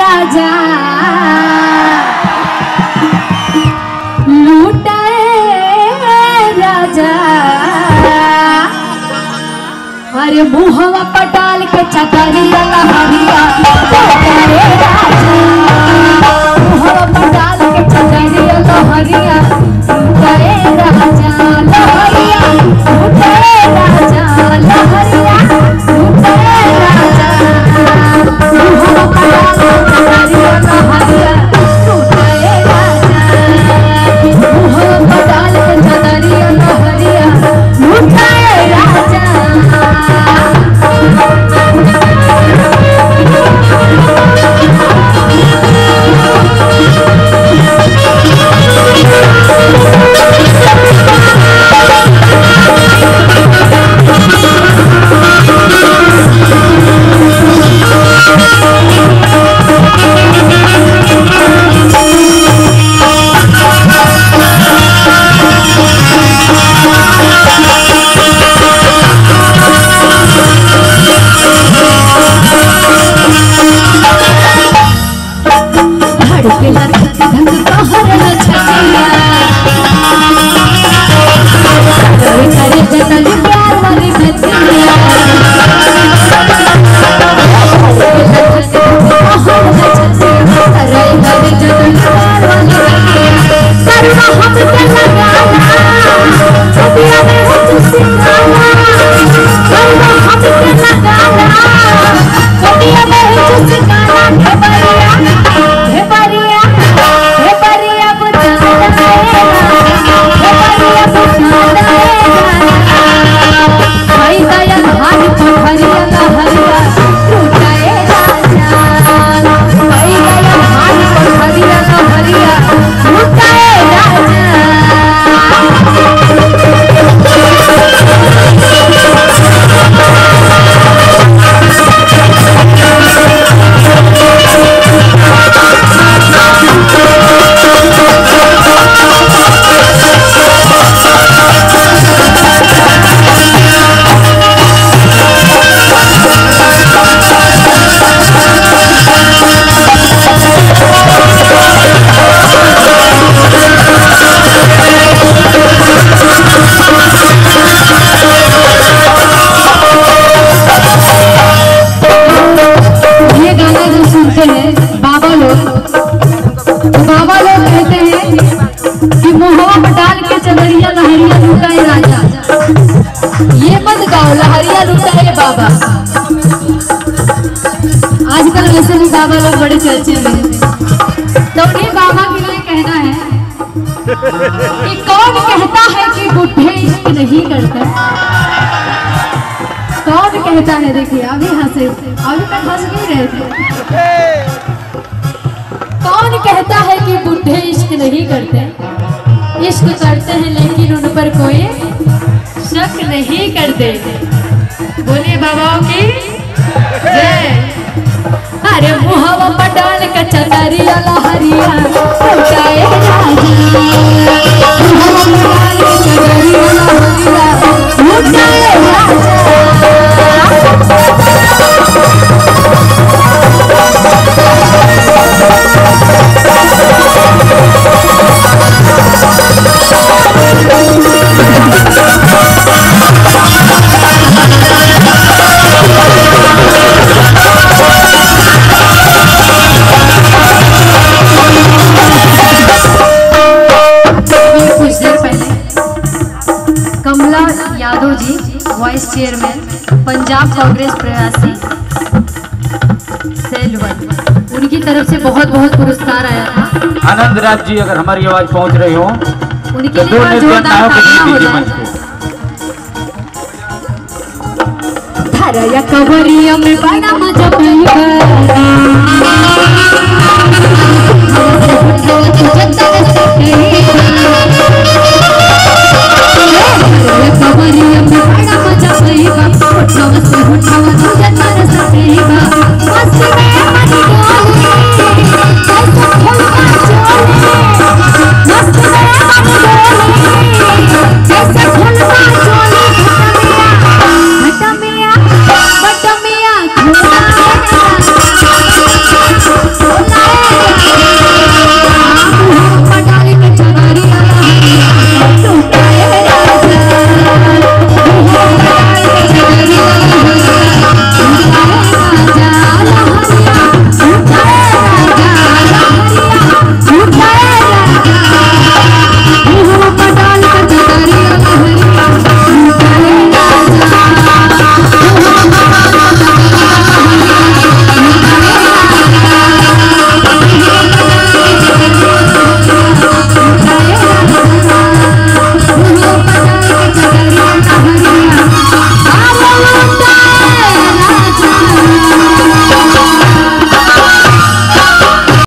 राजा लूटाए राजा। अरे मुहवा पटाल के चकरिया लहरिया लूटाए राजा। मुहवा पटाल के चकरिया लहरिया लूटाए राजा। लहरिया लूटाए राजा। लहरिया लूटाए राजा। मुहवा पटाल के चकरिया लहरिया लूटाए राजा। मुहवा पटाल के चकरिया लहरिया लूटाए राजा। बाबा लोग कहते हैं कि मुहवा पटाल के चदरिया लहरिया लूटाए राजा। ये मत गाओ लहरिया लूटाए बाबा। आजकल वैसे भी बाबा लोग बड़े चर्चे में हैं। तो उन्हें बाबा के लिए कहना है कि कौन कहता है कि बुढ़े इश्क नहीं करते। कौन कहता है? देखिए अभी हंसे, अभी तक हंस नहीं रहे थे। कौन कहता है कि बुढ़े इश्क नहीं करते? इश्क करते हैं लेकिन उन पर कोई शक नहीं करते। बोले बाबाओं की जय। अरे मुहवा पटाल का चदरिया लहरिया लूटाए राजा। मुहवा पटाल का चदरिया लहरिया लूटाए राजा। यादव जी वाइस चेयरमैन पंजाब कांग्रेस प्रयासी सेल 1, उनकी तरफ से बहुत बहुत पुरस्कार आया था। आनंद राज जी अगर हमारी आवाज पहुंच रही हो उनके लिए जोरदार तालियां हो जाए। धारा या कवरिया में बड़ा मजा